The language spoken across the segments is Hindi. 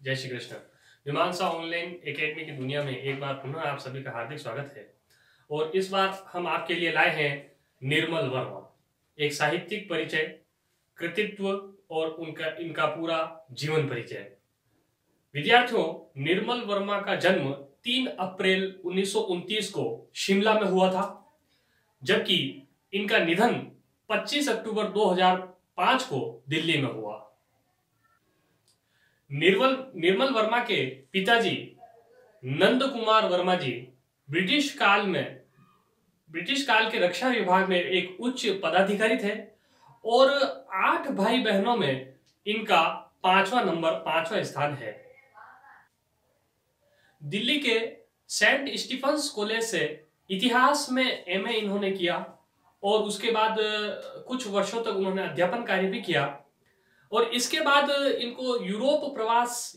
जय श्री कृष्ण। मीमांसा ऑनलाइन एकेडमी की दुनिया में एक बार पुनः आप सभी का हार्दिक स्वागत है। और इस बार हम आपके लिए लाए हैं निर्मल वर्मा, एक साहित्यिक परिचय, कृतित्व और इनका पूरा जीवन परिचय। विद्यार्थियों, निर्मल वर्मा का जन्म 3 अप्रैल 1929 को शिमला में हुआ था, जबकि इनका निधन 25 अक्टूबर 2005 को दिल्ली में हुआ। निर्मल वर्मा के पिताजी नंद कुमार वर्मा जी ब्रिटिश काल के रक्षा विभाग में एक उच्च पदाधिकारी थे और 8 भाई बहनों में इनका 5वां स्थान है। दिल्ली के सेंट स्टीफंस कॉलेज से इतिहास में एमए इन्होंने किया और उसके बाद कुछ वर्षों तक उन्होंने अध्यापन कार्य भी किया। और इसके बाद इनको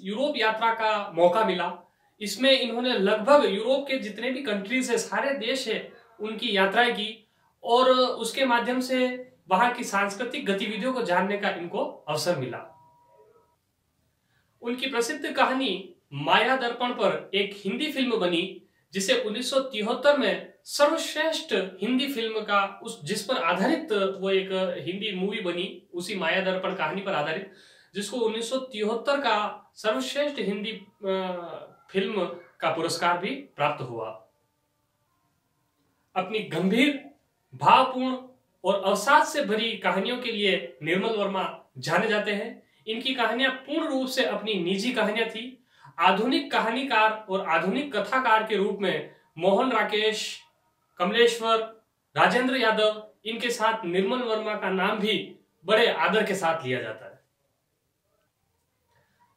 यूरोप यात्रा का मौका मिला। इसमें इन्होंने लगभग यूरोप के जितने भी कंट्रीज है, सारे देश है, उनकी यात्राएं की और उसके माध्यम से वहां की सांस्कृतिक गतिविधियों को जानने का इनको अवसर मिला। उनकी प्रसिद्ध कहानी माया दर्पण पर एक हिंदी फिल्म बनी, जिसे 1973 में सर्वश्रेष्ठ हिंदी फिल्म का जिस पर आधारित वो एक हिंदी मूवी बनी, उसी माया दर्पण कहानी पर आधारित, जिसको 1973 का सर्वश्रेष्ठ हिंदी फिल्म का पुरस्कार भी प्राप्त हुआ। अपनी गंभीर, भावपूर्ण और अवसाद से भरी कहानियों के लिए निर्मल वर्मा जाने जाते हैं। इनकी कहानियां पूर्ण रूप से अपनी निजी कहानियां थी। आधुनिक कहानीकार और आधुनिक कथाकार के रूप में मोहन राकेश, कमलेश्वर, राजेंद्र यादव, इनके साथ निर्मल वर्मा का नाम भी बड़े आदर के साथ लिया जाता है।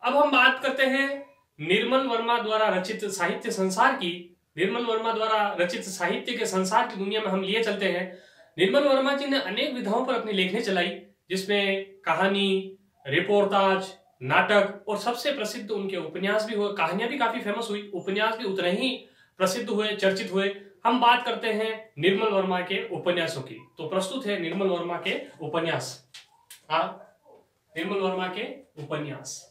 अब हम बात करते हैं निर्मल वर्मा द्वारा रचित साहित्य संसार की। निर्मल वर्मा द्वारा रचित साहित्य के संसार की दुनिया में हम लिए चलते हैं। निर्मल वर्मा जी ने अनेक विधाओं पर अपनी लेखनी चलाई, जिसमें कहानी, रिपोर्टाज, नाटक और सबसे प्रसिद्ध उनके उपन्यास भी हुए। कहानियां भी काफी फेमस हुई, उपन्यास भी उतने ही प्रसिद्ध हुए, चर्चित हुए। हम बात करते हैं निर्मल वर्मा के उपन्यासों की। तो प्रस्तुत है निर्मल वर्मा के उपन्यास। निर्मल वर्मा के उपन्यास।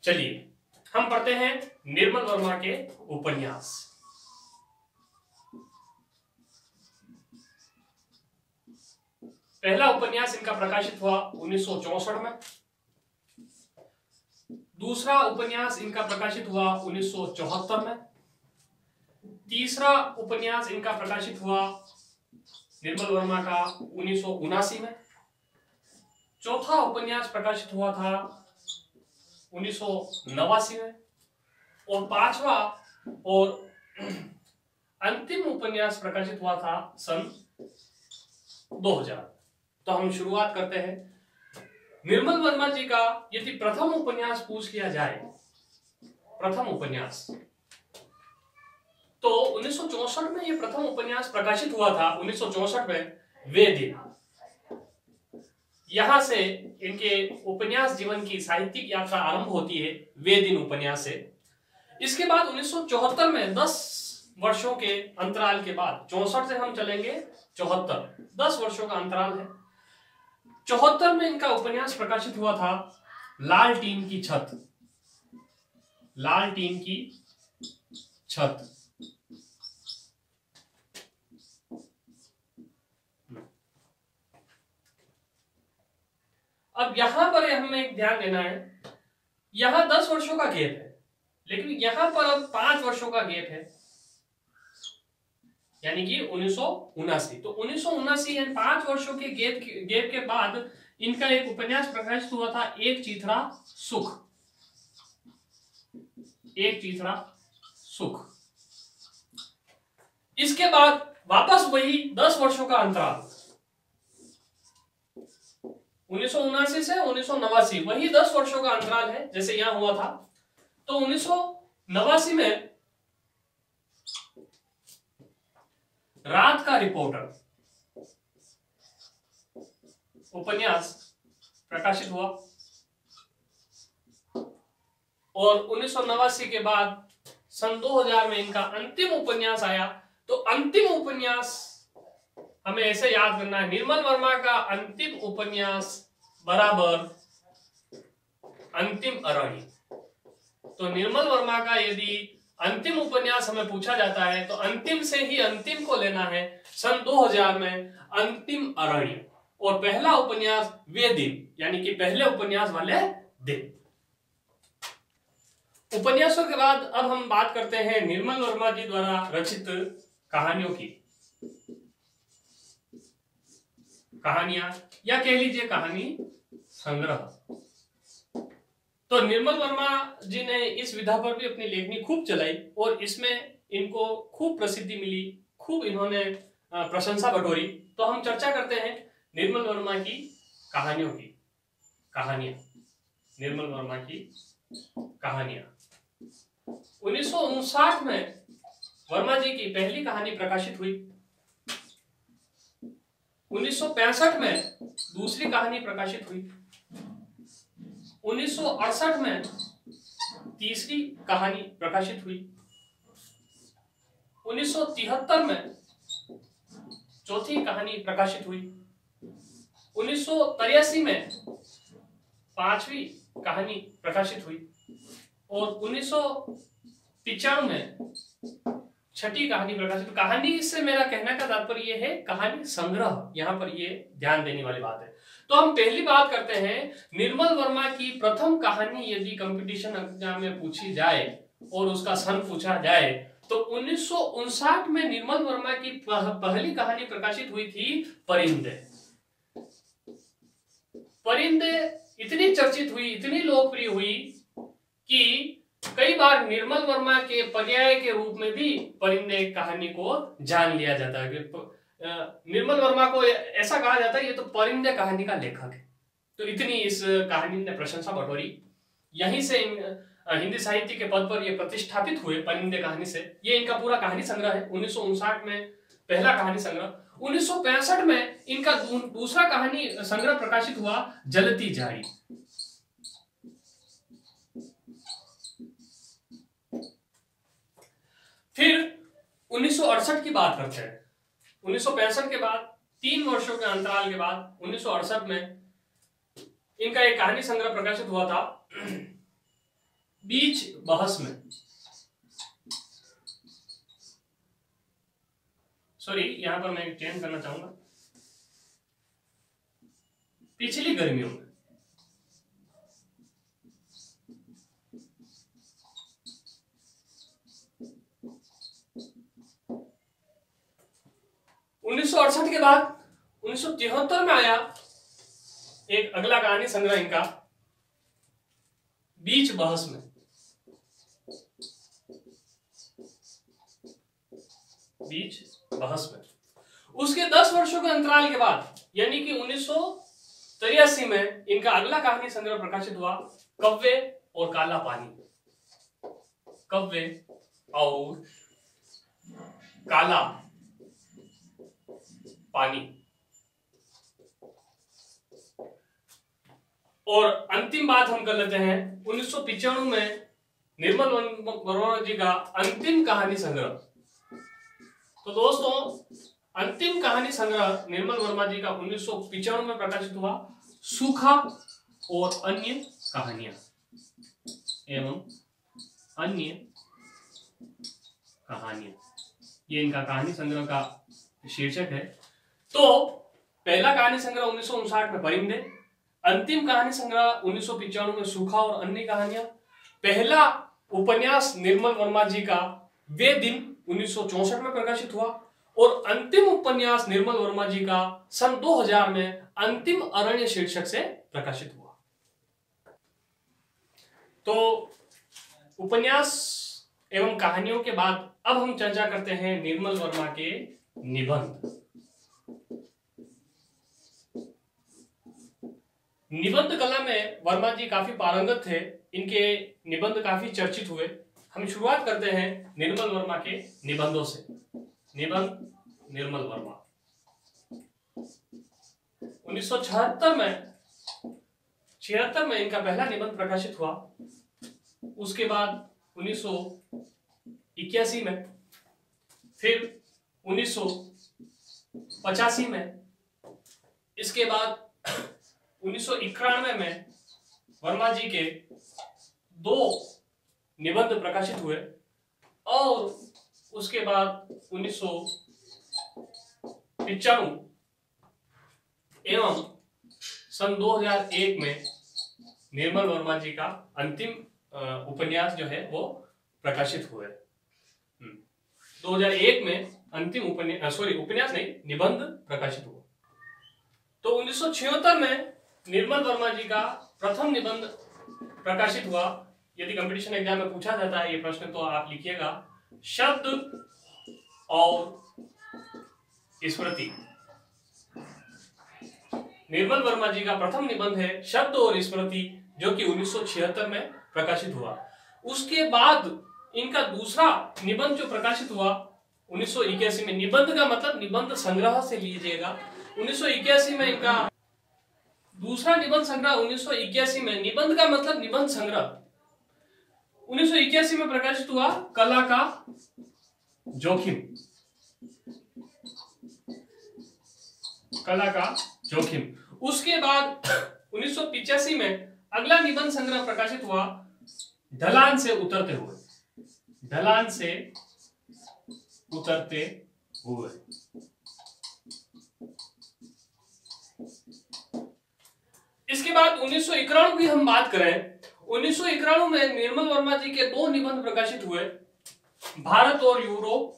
चलिए हम पढ़ते हैं निर्मल वर्मा के उपन्यास। पहला उपन्यास इनका प्रकाशित हुआ 1964 में। दूसरा उपन्यास इनका प्रकाशित हुआ 1974 में। तीसरा उपन्यास इनका प्रकाशित हुआ निर्मल वर्मा का 1979 में। चौथा उपन्यास प्रकाशित हुआ था 1989 में। और पांचवा और अंतिम उपन्यास प्रकाशित हुआ था सन 2000। तो हम शुरुआत करते हैं। निर्मल वर्मा जी का यदि प्रथम उपन्यास पूछ लिया जाए, प्रथम उपन्यास, तो 1964 में यह प्रथम उपन्यास प्रकाशित हुआ था। 1964 में वे दिन। यहां से इनके उपन्यास जीवन की साहित्यिक यात्रा आरंभ होती है, वे दिन उपन्यास से। इसके बाद 1974 में 10 वर्षों के अंतराल के बाद, 64 से हम चलेंगे 74, 10 वर्षों का अंतराल है। 74 में इनका उपन्यास प्रकाशित हुआ था लाल टीन की छत। लाल टीन की छत। अब यहां पर हमें एक ध्यान देना है, यहां 10 वर्षों का गैप है, लेकिन यहां पर अब 5 वर्षों का गैप है, यानी कि 1979। तो 1979 यानी 5 वर्षों के गैप के बाद इनका एक उपन्यास प्रकाशित हुआ था, एक चीथड़ा सुख। एक चीथड़ा सुख। इसके बाद वापस वही 10 वर्षों का अंतराल, 1979 से 1989, वही 10 वर्षों का अंतराल है जैसे यहां हुआ था। तो 1989 में रात का रिपोर्टर उपन्यास प्रकाशित हुआ और 1989 के बाद सन 2000 में इनका अंतिम उपन्यास आया। तो अंतिम उपन्यास हमें ऐसे याद करना है, निर्मल वर्मा का अंतिम उपन्यास बराबर अंतिम अरण्य। तो निर्मल वर्मा का यदि अंतिम उपन्यास हमें पूछा जाता है तो अंतिम से ही अंतिम को लेना है। सन 2000 में अंतिम अरण्य, और पहला उपन्यास वे दिन, यानी कि पहले उपन्यास वाले दिन। उपन्यासों के बाद अब हम बात करते हैं निर्मल वर्मा जी द्वारा रचित कहानियों की। कहानियां या कह लीजिए कहानी संग्रह। तो निर्मल वर्मा जी ने इस विधा पर भी अपनी लेखनी खूब चलाई और इसमें इनको खूब प्रसिद्धि मिली, खूब इन्होंने प्रशंसा बटोरी। तो हम चर्चा करते हैं निर्मल वर्मा की कहानियों की। कहानियां, निर्मल वर्मा की कहानियां। 1959 में वर्मा जी की पहली कहानी प्रकाशित हुई। 1965 में दूसरी कहानी प्रकाशित हुई। 1968 में तीसरी कहानी प्रकाशित हुई। 1973 में चौथी कहानी प्रकाशित हुई। 1983 में पांचवी कहानी प्रकाशित हुई और 1995 में छठी कहानी प्रकाशित। कहानी से मेरा कहने का तात्पर्य यह है कहानी संग्रह, यहां पर ये ध्यान देने वाली बात है। तो हम पहली बात करते हैं निर्मल वर्मा की प्रथम कहानी यदि कंपटीशन एग्जाम में पूछी जाए और उसका सन पूछा जाए तो 1959 में निर्मल वर्मा की पहली कहानी प्रकाशित हुई थी परिंदे। परिंदे इतनी चर्चित हुई, इतनी लोकप्रिय हुई कि कई बार निर्मल वर्मा के पर्याय के रूप में भी परिंदे कहानी को जान लिया जाता है। निर्मल वर्मा को ऐसा कहा जाता है ये तो परिंदे कहानी का लेखक है। तो इतनी इस कहानी ने प्रशंसा बटोरी। यहीं से हिंदी साहित्य के पद पर ये प्रतिष्ठापित हुए परिंदे कहानी से। ये इनका पूरा कहानी संग्रह है। 1959 में पहला कहानी संग्रह। 1965 में इनका दूसरा कहानी संग्रह प्रकाशित हुआ जलती झाड़ी। फिर 1968 की बात करते हैं। 1965 के बाद 3 वर्षों के अंतराल के बाद 1968 में इनका एक कहानी संग्रह प्रकाशित हुआ था बीच बहस में। सॉरी, यहां पर मैं चेंज करना चाहूंगा, पिछली गर्मियों में। उन्नीस के बाद 1973 में आया एक अगला कहानी संग्रह इनका बीच बहस में। बीच बहस में उसके 10 वर्षों के अंतराल के बाद यानी कि 1983 में इनका अगला कहानी संग्रह प्रकाशित हुआ कव्वे और काला पानी। कव्वे और काला पानी। और अंतिम बात हम कर लेते हैं 1995 में निर्मल वर्मा जी का अंतिम कहानी संग्रह। तो दोस्तों, अंतिम कहानी संग्रह निर्मल वर्मा जी का 1995 में प्रकाशित हुआ सूखा और अन्य कहानियां एवं अन्य कहानियां। ये इनका कहानी संग्रह का शीर्षक है। तो पहला कहानी संग्रह 1959 में परिंदे, अंतिम कहानी संग्रह 1995 में सूखा और अन्य कहानियां, पहला उपन्यास निर्मल वर्मा जी का वे दिन 1964 में प्रकाशित हुआ और अंतिम उपन्यास निर्मल वर्मा जी का सन 2000 में अंतिम अरण्य शीर्षक से प्रकाशित हुआ। तो उपन्यास एवं कहानियों के बाद अब हम चर्चा करते हैं निर्मल वर्मा के निबंध। निबंध कला में वर्मा जी काफी पारंगत थे। इनके निबंध काफी चर्चित हुए। हम शुरुआत करते हैं निर्मल वर्मा के निबंधों से। निबंध निर्मल वर्मा 1976 में इनका पहला निबंध प्रकाशित हुआ। उसके बाद 1981 में, फिर 1983 1985 में। इसके बाद 1991 में वर्मा जी के 2 निबंध प्रकाशित हुए और उसके बाद 1995 एवं सन 2001 में निर्मल वर्मा जी का अंतिम उपन्यास जो है वो प्रकाशित हुए। 2001 में अंतिम उपन्यास नहीं, निबंध प्रकाशित हुआ। तो 1976 में निर्मल वर्मा जी का प्रथम निबंध प्रकाशित हुआ। यदि कंपटीशन एग्जाम में पूछा जाता है ये प्रश्न तो आप लिखिएगा, शब्द और स्मृति। निर्मल वर्मा जी का प्रथम निबंध है शब्द और स्मृति, जो कि 1976 में प्रकाशित हुआ। उसके बाद इनका दूसरा निबंध जो प्रकाशित हुआ 1981 में, निबंध का मतलब निबंध संग्रह से लीजिएगा। 1981 में इनका दूसरा निबंध संग्रह 1981 में, निबंध का मतलब निबंध संग्रह 1981 में प्रकाशित हुआ, कला का जोखिम। कला का जोखिम। उसके बाद 1985 में अगला निबंध संग्रह प्रकाशित हुआ, ढलान से उतरते हुए। ढलान से उतरते हुए। इसके बाद 1991 की हम बात करें, 1991 में निर्मल वर्मा जी के 2 निबंध प्रकाशित हुए, भारत और यूरोप।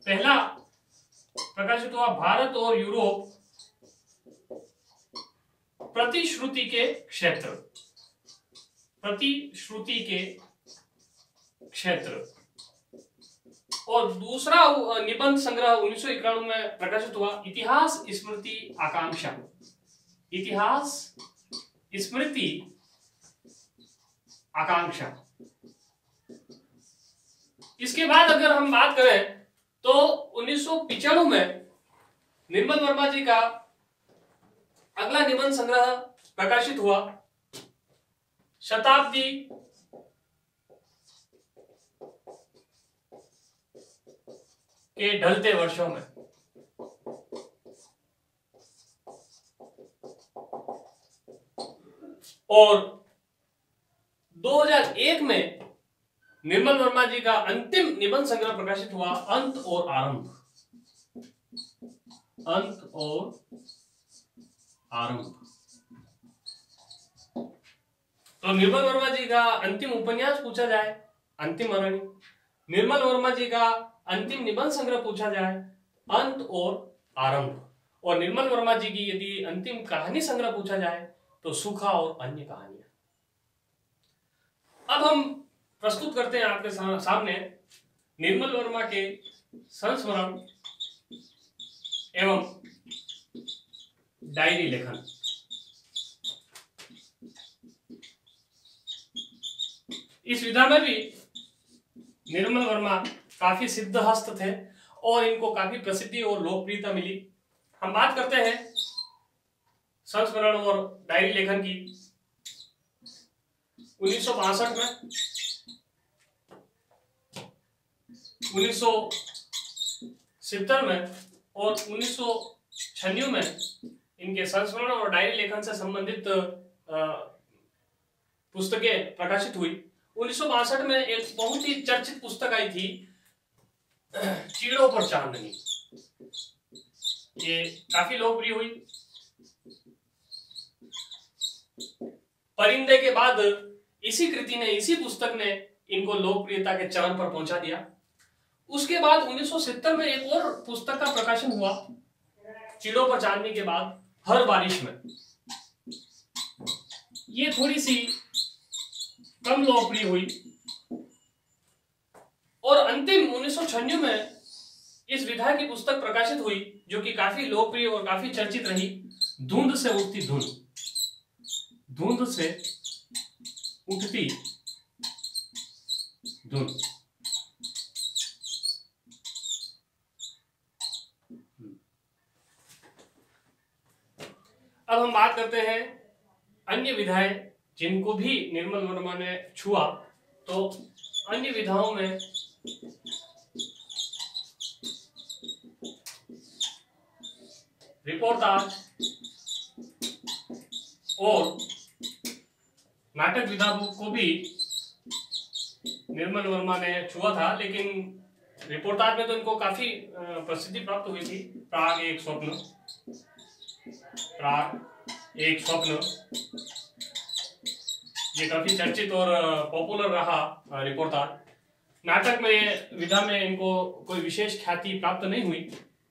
पहला प्रकाशित हुआ भारत और यूरोप, प्रतिश्रुति के क्षेत्र। प्रतिश्रुति के क्षेत्र। और दूसरा निबंध संग्रह 1991 में प्रकाशित हुआ, इतिहास स्मृति आकांक्षा। इतिहास स्मृति आकांक्षा। इसके बाद अगर हम बात करें तो 1995 में निर्मल वर्मा जी का अगला निबंध संग्रह प्रकाशित हुआ, शताब्दी के ढलते वर्षों में। और 2001 में निर्मल वर्मा जी का अंतिम निबंध संग्रह प्रकाशित हुआ, अंत और आरंभ। अंत और आरंभ। तो निर्मल वर्मा जी का अंतिम उपन्यास पूछा जाए, अंतिम अरण्य। निर्मल वर्मा जी का अंतिम निबंध संग्रह पूछा जाए, अंत और आरंभ। और निर्मल वर्मा जी की यदि अंतिम कहानी संग्रह पूछा जाए तो सूखा और अन्य कहानियां। अब हम प्रस्तुत करते हैं आपके सामने निर्मल वर्मा के संस्मरण एवं डायरी लेखन। इस विधा में भी निर्मल वर्मा काफी सिद्धहस्त थे और इनको काफी प्रसिद्धि और लोकप्रियता मिली। हम बात करते हैं संस्मरण और डायरी लेखन की। 1962 में, 1970 में और 1996 में इनके संस्मरण और डायरी लेखन से संबंधित पुस्तकें प्रकाशित हुई। 1962 में एक बहुत ही चर्चित पुस्तक आई थी, चीड़ों पर चांदनी। ये काफी लोकप्रिय हुई। परिंदे के बाद इसी कृति ने, इसी पुस्तक ने इनको लोकप्रियता के चरम पर पहुंचा दिया। उसके बाद 1970 में एक और पुस्तक का प्रकाशन हुआ, चीड़ों पर चांदनी के बाद, हर बारिश में। ये थोड़ी सी कम लोकप्रिय हुई। और अंतिम 1996 में इस विधा की पुस्तक प्रकाशित हुई जो कि काफी लोकप्रिय और काफी चर्चित रही, धुंध से उठती धुन। धुंध से उठती धुन। अब हम बात करते हैं अन्य विधाएं जिनको भी निर्मल वर्मा ने छुआ। तो अन्य विधाओं में रिपोर्टाज और नाटक विधा को भी निर्मल वर्मा ने छुआ था, लेकिन रिपोर्टाज में तो इनको काफी प्रसिद्धि प्राप्त हुई थी। प्राग एक स्वप्न, प्राग एक स्वप्न, ये काफी चर्चित और पॉपुलर रहा रिपोर्टाज। नाटक में विधा में इनको कोई विशेष ख्याति प्राप्त नहीं हुई।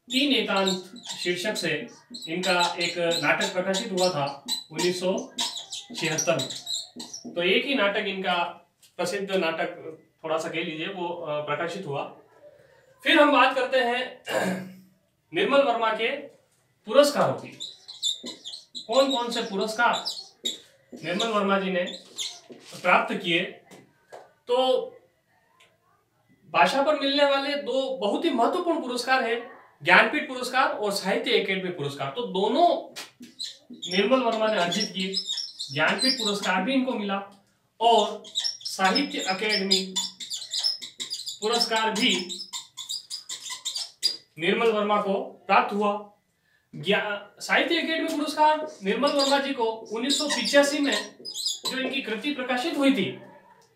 तीन एकांत शीर्षक से इनका एक नाटक प्रकाशित हुआ था 1976 में। तो एक ही नाटक इनका प्रसिद्ध नाटक थोड़ा सा कह लीजिए वो प्रकाशित हुआ। फिर हम बात करते हैं निर्मल वर्मा के पुरस्कारों की। कौन कौन से पुरस्कार निर्मल वर्मा जी ने प्राप्त किए? तो भाषा पर मिलने वाले दो बहुत ही महत्वपूर्ण पुरस्कार है, ज्ञानपीठ पुरस्कार और साहित्य अकेडमी पुरस्कार। तो दोनों निर्मल वर्मा ने अर्जित किए। ज्ञानपीठ पुरस्कार भी इनको मिला और साहित्य अकेडमी पुरस्कार भी निर्मल वर्मा को प्राप्त हुआ। साहित्य अकेडमी पुरस्कार निर्मल वर्मा जी को 1985 में जो इनकी कृति प्रकाशित हुई थी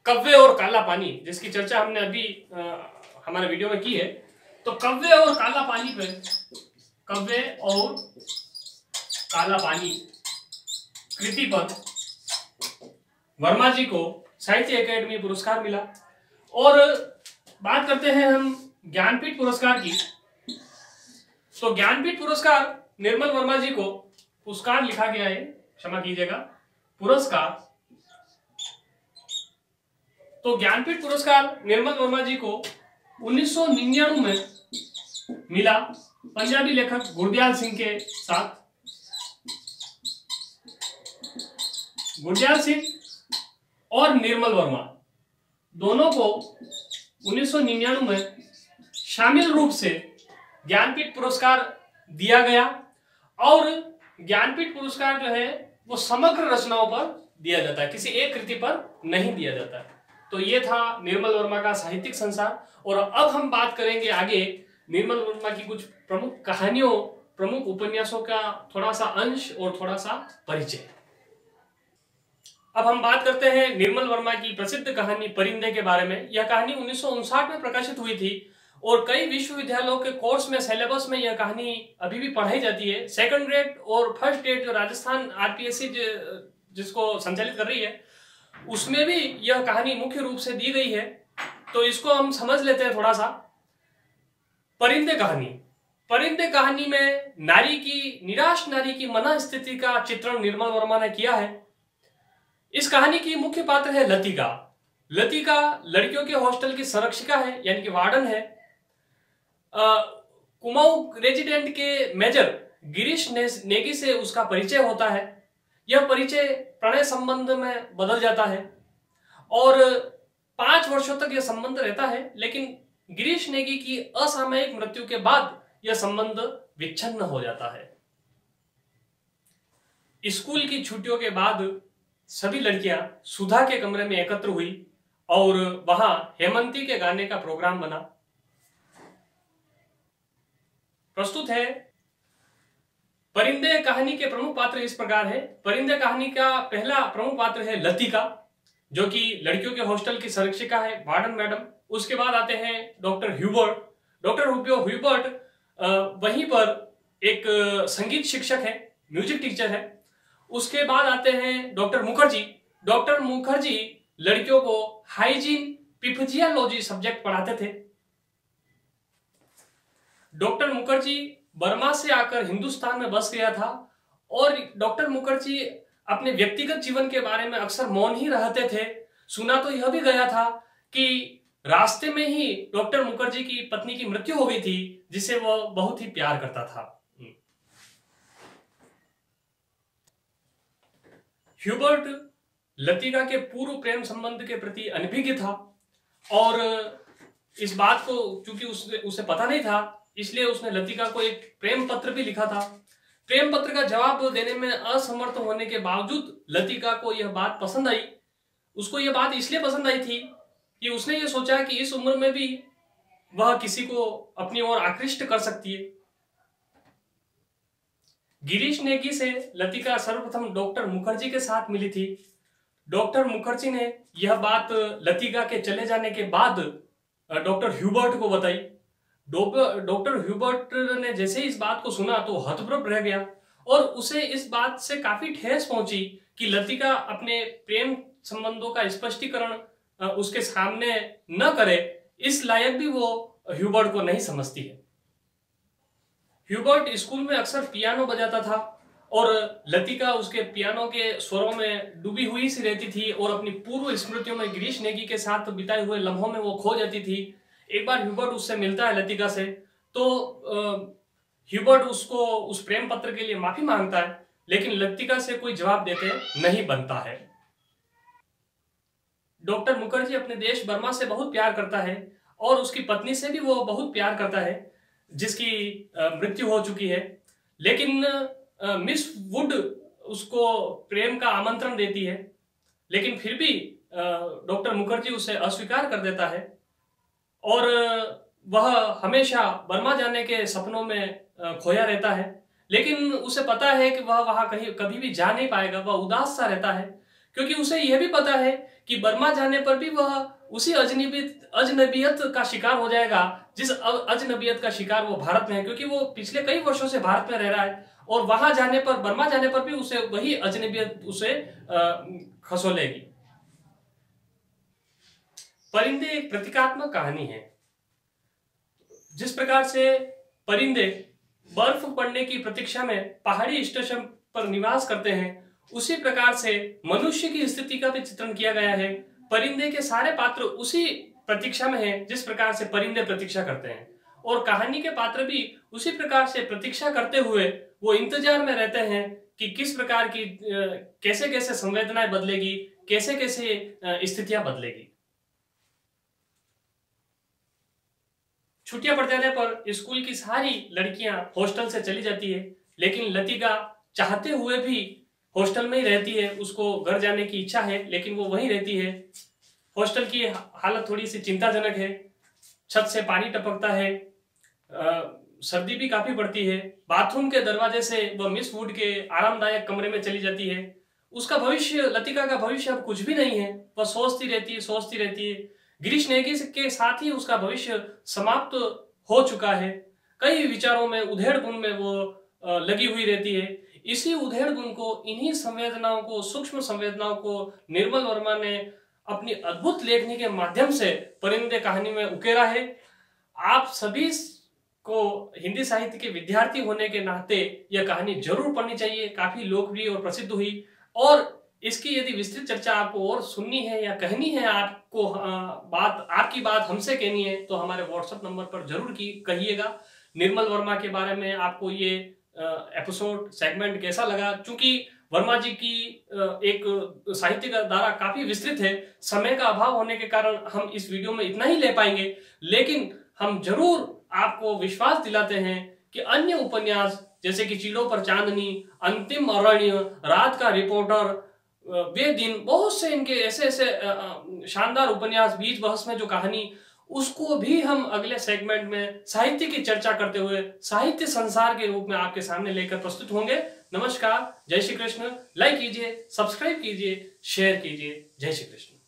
कव्वे और काला पानी, जिसकी चर्चा हमने अभी हमारे वीडियो में की है, तो कव्वे और काला पानी पे, कव्वे और काला पानी कृति पर वर्मा जी को साहित्य अकेडमी पुरस्कार मिला। और बात करते हैं हम ज्ञानपीठ पुरस्कार की। तो ज्ञानपीठ पुरस्कार निर्मल वर्मा जी को, पुरस्कार लिखा गया है, क्षमा कीजिएगा, पुरस्कार। तो ज्ञानपीठ पुरस्कार निर्मल वर्मा जी को 1999 में मिला पंजाबी लेखक गुरदयाल सिंह के साथ। गुरदयाल सिंह और निर्मल वर्मा दोनों को 1999 में शामिल रूप से ज्ञानपीठ पुरस्कार दिया गया। और ज्ञानपीठ पुरस्कार जो है वो समग्र रचनाओं पर दिया जाता है, किसी एक कृति पर नहीं दिया जाता है। तो ये था निर्मल वर्मा का साहित्यिक संसार। और अब हम बात करेंगे आगे निर्मल वर्मा की कुछ प्रमुख कहानियों, प्रमुख उपन्यासों का थोड़ा सा अंश और थोड़ा सा परिचय। अब हम बात करते हैं निर्मल वर्मा की प्रसिद्ध कहानी परिंदे के बारे में। यह कहानी 1959 में प्रकाशित हुई थी और कई विश्वविद्यालयों के कोर्स में, सिलेबस में यह कहानी अभी भी पढ़ाई जाती है। सेकंड ग्रेड और फर्स्ट ग्रेड जो राजस्थान आरपीएससी जिसको संचालित कर रही है, उसमें भी यह कहानी मुख्य रूप से दी गई है। तो इसको हम समझ लेते हैं थोड़ा सा। परिंदे कहानी। परिंदे कहानी में नारी की, निराश नारी की मन स्थिति का चित्रण निर्मल वर्मा ने किया है। इस कहानी की मुख्य पात्र है लतिका। लतिका लड़कियों के हॉस्टल की संरक्षिका है, यानी कि वार्डन है। कुमाऊं रेजिडेंट के मेजर गिरीश नेगी से उसका परिचय होता है। यह परिचय प्रणय संबंध में बदल जाता है और 5 वर्षों तक यह संबंध रहता है, लेकिन गिरीश नेगी की असामयिक मृत्यु के बाद यह संबंध विच्छिन्न हो जाता है। स्कूल की छुट्टियों के बाद सभी लड़कियां सुधा के कमरे में एकत्र हुई और वहां हेमंती के गाने का प्रोग्राम बना। प्रस्तुत है परिंदे कहानी के प्रमुख पात्र इस प्रकार है। परिंदे कहानी का पहला प्रमुख पात्र है लतिका, जो कि लड़कियों के हॉस्टल की संरक्षिका है, वार्डन मैडम। उसके बाद आते हैं डॉक्टर ह्यूबर्ट। डॉक्टर ह्यूबर्ट वहीं पर एक संगीत शिक्षक है, म्यूजिक टीचर है। उसके बाद आते हैं डॉक्टर मुखर्जी। डॉक्टर मुखर्जी लड़कियों को हाइजीन, पिफजियोलॉजी सब्जेक्ट पढ़ाते थे। डॉक्टर मुखर्जी बर्मा से आकर हिंदुस्तान में बस गया था और डॉक्टर मुखर्जी अपने व्यक्तिगत जीवन के बारे में अक्सर मौन ही रहते थे। सुना तो यह भी गया था कि रास्ते में ही डॉक्टर मुखर्जी की पत्नी की मृत्यु हो गई थी, जिसे वह बहुत ही प्यार करता था। ह्यूबर्ट लतिका के पूर्व प्रेम संबंध के प्रति अनभिज्ञ था और इस बात को चूंकि उसे पता नहीं था, इसलिए उसने लतिका को एक प्रेम पत्र भी लिखा था। प्रेम पत्र का जवाब देने में असमर्थ होने के बावजूद लतिका को यह बात पसंद आई। उसको यह बात इसलिए पसंद आई थी कि उसने ये सोचा कि इस उम्र में भी वह किसी को अपनी ओर आकृष्ट कर सकती है। गिरीश नेगी से लतिका सर्वप्रथम डॉक्टर मुखर्जी के साथ मिली थी। डॉक्टर मुखर्जी ने यह बात लतिका के चले जाने के बाद डॉक्टर ह्यूबर्ट को बताई। डॉक्टर ह्यूबर्ट ने जैसे इस बात को सुना तो हतप्रभ रह गया और उसे इस बात से काफी ठेस पहुंची कि लतिका अपने प्रेम संबंधों का स्पष्टीकरण उसके सामने न करे, इस लायक भी वो ह्यूबर्ट को नहीं समझती है। ह्यूबर्ट स्कूल में अक्सर पियानो बजाता था और लतिका उसके पियानो के स्वरों में डूबी हुई सी रहती थी और अपनी पूर्व स्मृतियों में गिरीश नेगी के साथ बिताए हुए लम्हों में वो खो जाती थी। एक बार ह्यूबर्ट उससे मिलता है लतिका से, तो ह्यूबर्ट उसको उस प्रेम पत्र के लिए माफी मांगता है, लेकिन लतिका से कोई जवाब देते नहीं बनता है। डॉक्टर मुखर्जी अपने देश बर्मा से बहुत प्यार करता है और उसकी पत्नी से भी वो बहुत प्यार करता है जिसकी मृत्यु हो चुकी है, लेकिन मिस वुड उसको प्रेम का आमंत्रण देती है, लेकिन फिर भी डॉक्टर मुखर्जी उसे अस्वीकार कर देता है और वह हमेशा बर्मा जाने के सपनों में खोया रहता है। लेकिन उसे पता है कि वह वहां कभी भी जा नहीं पाएगा, वह उदास सा रहता है क्योंकि उसे यह भी पता है कि बर्मा जाने पर भी वह उसी अजनबियत का शिकार हो जाएगा जिस अजनबियत का शिकार वो भारत में है, क्योंकि वो पिछले कई वर्षों से भारत में रह रहा है और वहां जाने पर, बर्मा जाने पर भी उसे वही अजनबियत उसे खसोलेगी। परिंदे एक प्रतीकात्मक कहानी है। जिस प्रकार से परिंदे बर्फ पड़ने की प्रतीक्षा में पहाड़ी स्टेशन पर निवास करते हैं, उसी प्रकार से मनुष्य की स्थिति का भी चित्रण किया गया है। परिंदे के सारे पात्र उसी प्रतीक्षा में हैं जिस प्रकार से परिंदे प्रतीक्षा करते हैं, और कहानी के पात्र भी उसी प्रकार से प्रतीक्षा करते हुए वो इंतजार में रहते हैं कि किस प्रकार की कैसे कैसे संवेदनाएं बदलेगी, कैसे कैसे स्थितियां बदलेगी। छुट्टियां पड़ जाने पर स्कूल की सारी लड़कियां हॉस्टल से चली जाती है, लेकिन लतिका चाहते हुए भी हॉस्टल में ही रहती है। उसको घर जाने की इच्छा है लेकिन वो वहीं रहती है। हॉस्टल की हालत थोड़ी सी चिंताजनक है, छत से पानी टपकता है, सर्दी भी काफी पड़ती है। बाथरूम के दरवाजे से वह मिस वुड के आरामदायक कमरे में चली जाती है। उसका भविष्य, लतिका का भविष्य अब कुछ भी नहीं है। वह सोचती रहती है। गिरीश नेगी के साथ ही उसका भविष्य समाप्त हो चुका है। कई विचारों में, उधेड़ बुन में वो लगी हुई रहती है। इसी उधेड़ बुन को, इन्हीं संवेदनाओं को, सूक्ष्म संवेदनाओं को निर्मल वर्मा ने अपनी अद्भुत लेखनी के माध्यम से परिंदे कहानी में उकेरा है। आप सभी को हिंदी साहित्य के विद्यार्थी होने के नाते यह कहानी जरूर पढ़नी चाहिए। काफी लोकप्रिय और प्रसिद्ध हुई, और इसकी यदि विस्तृत चर्चा आपको और सुननी है या कहनी है, आपको आपकी बात हमसे कहनी है, तो हमारे व्हाट्सएप नंबर पर जरूर कहिएगा। निर्मल वर्मा के बारे में आपको ये एपिसोड सेगमेंट कैसा लगा? चूंकि वर्मा जी की एक साहित्य का धारा काफी विस्तृत है, समय का अभाव होने के कारण हम इस वीडियो में इतना ही ले पाएंगे, लेकिन हम जरूर आपको विश्वास दिलाते हैं कि अन्य उपन्यास जैसे कि चीलों पर चांदनी, अंतिम अरण्य, रात का रिपोर्टर, वे दिन, बहुत से इनके ऐसे शानदार उपन्यास, बीच बहस में जो कहानी, उसको भी हम अगले सेगमेंट में साहित्य की चर्चा करते हुए साहित्य संसार के रूप में आपके सामने लेकर प्रस्तुत होंगे। नमस्कार, जय श्री कृष्ण। लाइक कीजिए, सब्सक्राइब कीजिए, शेयर कीजिए। जय श्री कृष्ण।